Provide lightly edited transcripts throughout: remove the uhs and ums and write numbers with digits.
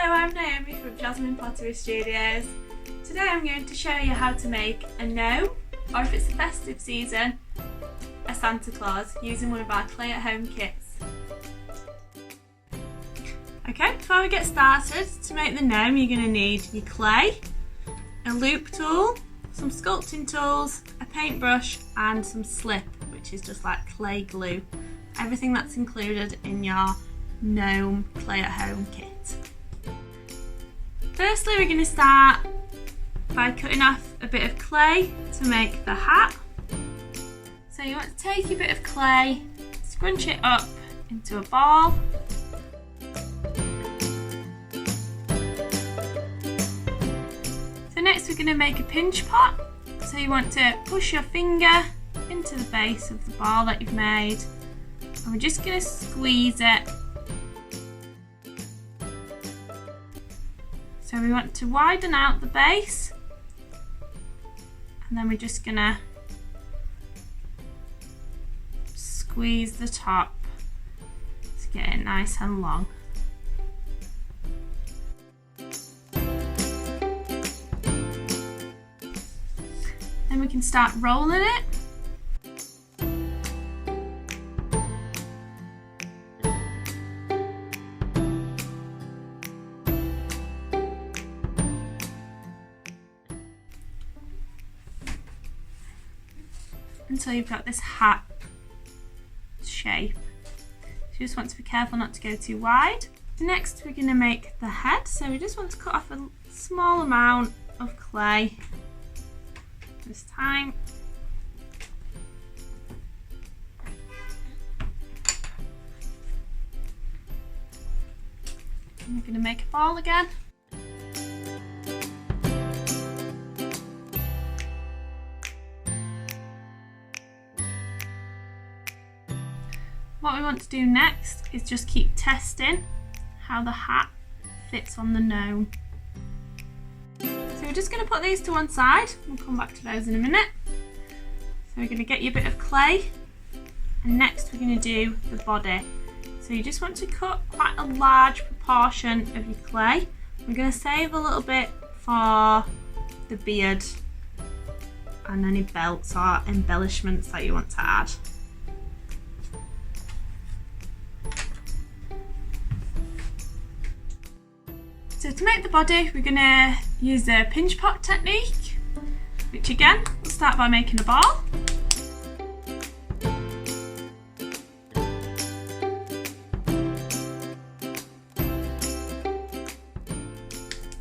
Hello, I'm Naomi from Jasmine Pottery Studios. Today I'm going to show you how to make a gnome, or if it's the festive season, a Santa Claus, using one of our clay at home kits. Okay, before we get started, to make the gnome you're going to need your clay, a loop tool, some sculpting tools, a paintbrush and some slip, which is just like clay glue. Everything that's included in your gnome clay at home kit. Firstly, we're going to start by cutting off a bit of clay to make the hat. So you want to take your bit of clay, scrunch it up into a ball. So next we're going to make a pinch pot. So you want to push your finger into the base of the ball that you've made, and we're just going to squeeze it. So we want to widen out the base, and then we're just going to squeeze the top to get it nice and long. Then we can start rolling it. Until you've got this hat shape. So you just want to be careful not to go too wide. Next we're going to make the head, so we just want to cut off a small amount of clay this time. And we're going to make a ball again. What we want to do next is just keep testing how the hat fits on the gnome. So we're just going to put these to one side. We'll come back to those in a minute. So we're going to get your bit of clay, and next we're going to do the body. So you just want to cut quite a large proportion of your clay. We're going to save a little bit for the beard and any belts or embellishments that you want to add. So to make the body, we're going to use the pinch pot technique, which again, we'll start by making a ball.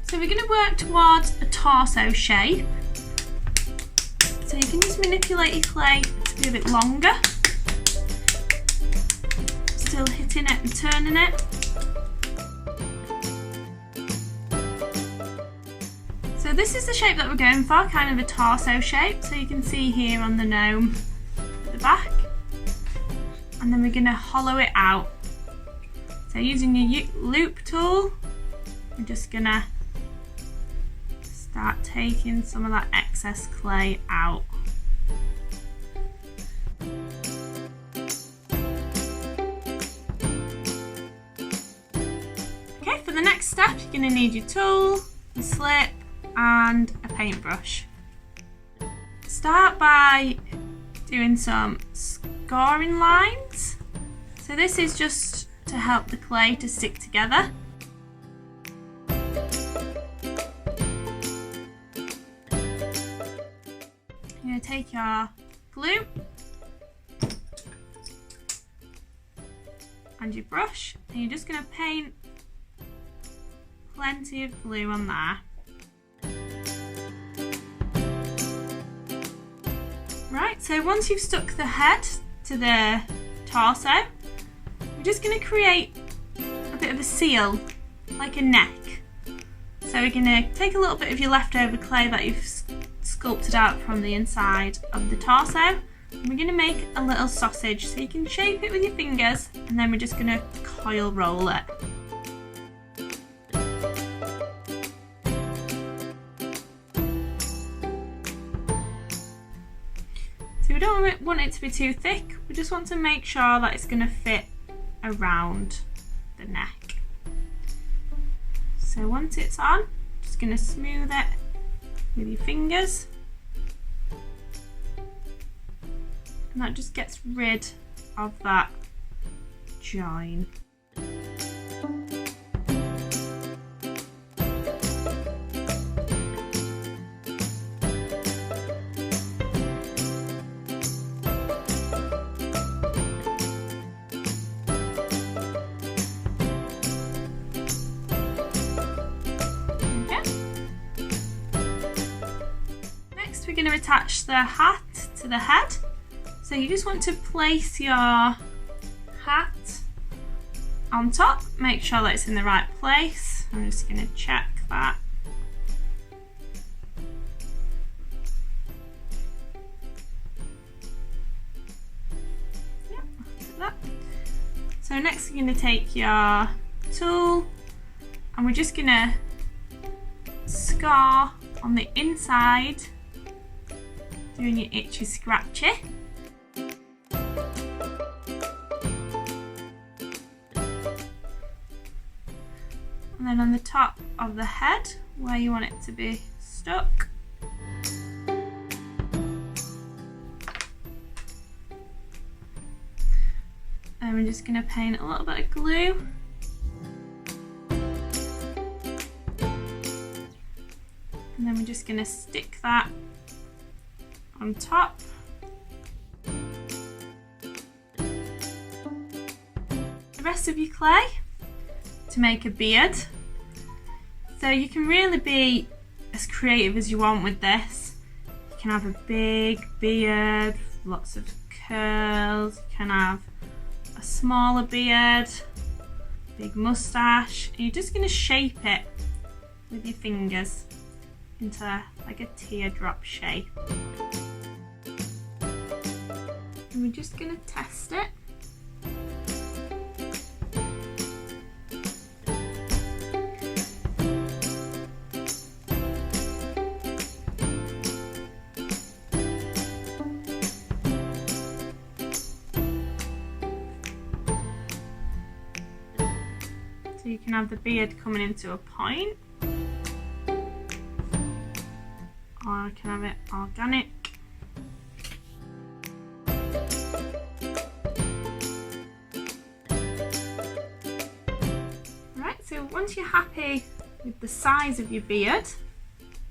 So we're going to work towards a torso shape. So you can just manipulate your clay to be a bit longer, still hitting it and turning it. So this is the shape that we're going for, kind of a torso shape. So you can see here on the gnome at the back. And then we're going to hollow it out. So using your loop tool, we're just going to start taking some of that excess clay out. Okay, for the next step, you're going to need your tool, your slip, and a paintbrush. Start by doing some scoring lines. So this is just to help the clay to stick together. You're going to take your glue and your brush, and you're just going to paint plenty of glue on there. Right, so once you've stuck the head to the torso, we're just going to create a bit of a seal, like a neck. So we're going to take a little bit of your leftover clay that you've sculpted out from the inside of the torso, and we're going to make a little sausage. So you can shape it with your fingers, and then we're just going to coil roll it. So we don't want it to be too thick, we just want to make sure that it's going to fit around the neck. So So once it's on, just going to smooth it with your fingers. And that just gets rid of that join. Next we're going to attach the hat to the head. So you just want to place your hat on top, make sure that it's in the right place. I'm just going to check that. Yep, like that. So next we're going to take your tool and we're just going to score on the inside, doing your itchy scratchy. And then on the top of the head, where you want it to be stuck. And we're just going to paint a little bit of glue. And then we're just going to stick that on top. The rest of your clay to make a beard. So you can really be as creative as you want with this. You can have a big beard, lots of curls, you can have a smaller beard, big mustache. And you're just going to shape it with your fingers into like a teardrop shape. And we're just going to test it. So you can have the beard coming into a point, or you can have it organic. Right, so once you're happy with the size of your beard,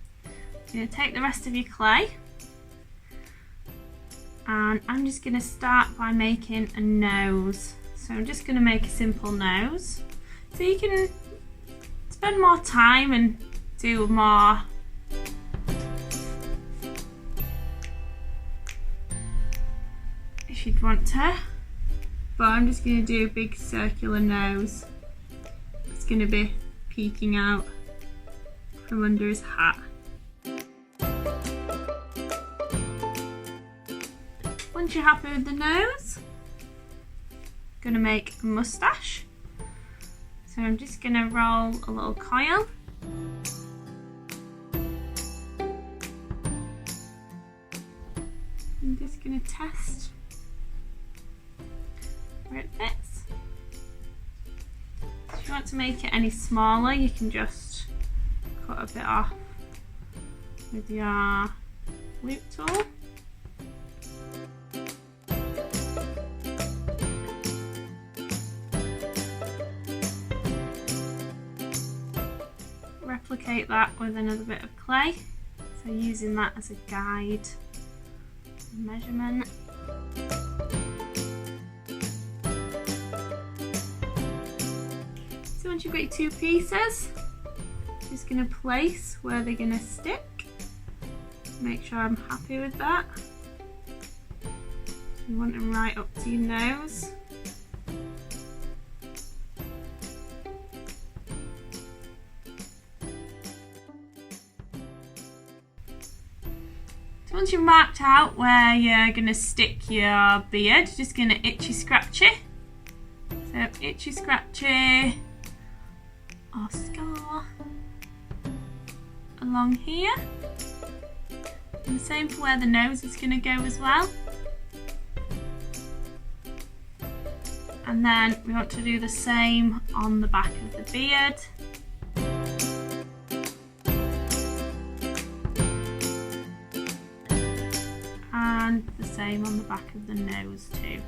you're going to take the rest of your clay, and I'm just going to start by making a nose. So I'm just going to make a simple nose. So you can spend more time and do more if you'd want to, but I'm just going to do a big circular nose. It's going to be peeking out from under his hat. Once you're happy with the nose, I'm going to make a mustache. So I'm just going to roll a little coil. I'm just going to test where it fits. If you want to make it any smaller, you can just cut a bit off with your loop tool. Replicate that with another bit of clay, so using that as a guide measurement. So once you've got your two pieces, I'm just going to place where they're going to stick. Make sure I'm happy with that. You want them right up to your nose. Once you've marked out where you're going to stick your beard, you're just going to itchy scratchy. So itchy scratchy or scar along here. And the same for where the nose is going to go as well. And then we want to do the same on the back of the beard. same on the back of the nose too.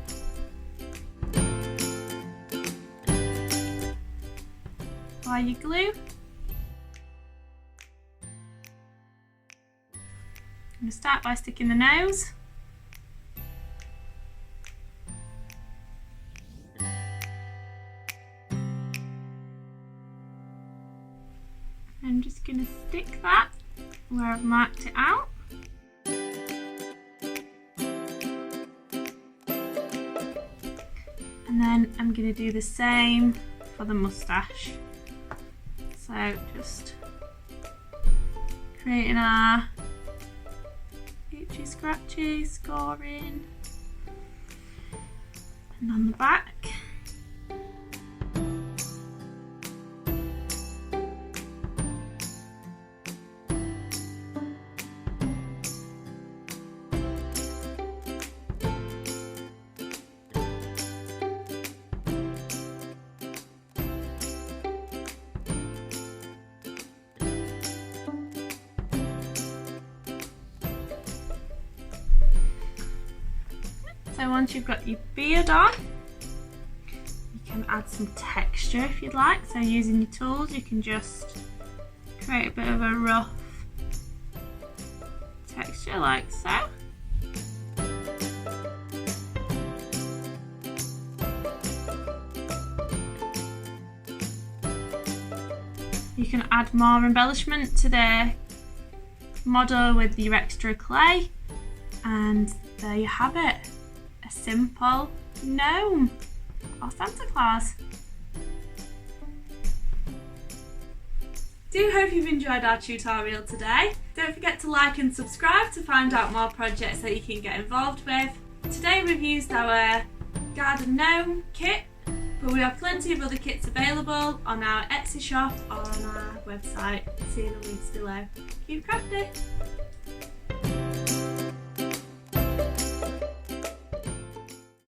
Apply your glue. I'm going to start by sticking the nose. I'm just going to stick that where I've marked it out. And then I'm going to do the same for the moustache. So just creating our itchy scratchy scoring, and on the back. So once you've got your beard on, you can add some texture if you'd like. So using your tools, you can just create a bit of a rough texture like so. You can add more embellishment to the model with your extra clay, and there you have it. A simple gnome or Santa Claus. Do hope you've enjoyed our tutorial today. Don't forget to like and subscribe to find out more projects that you can get involved with. Today we've used our garden gnome kit, but we have plenty of other kits available on our Etsy shop or on our website. See the links below. Keep crafty!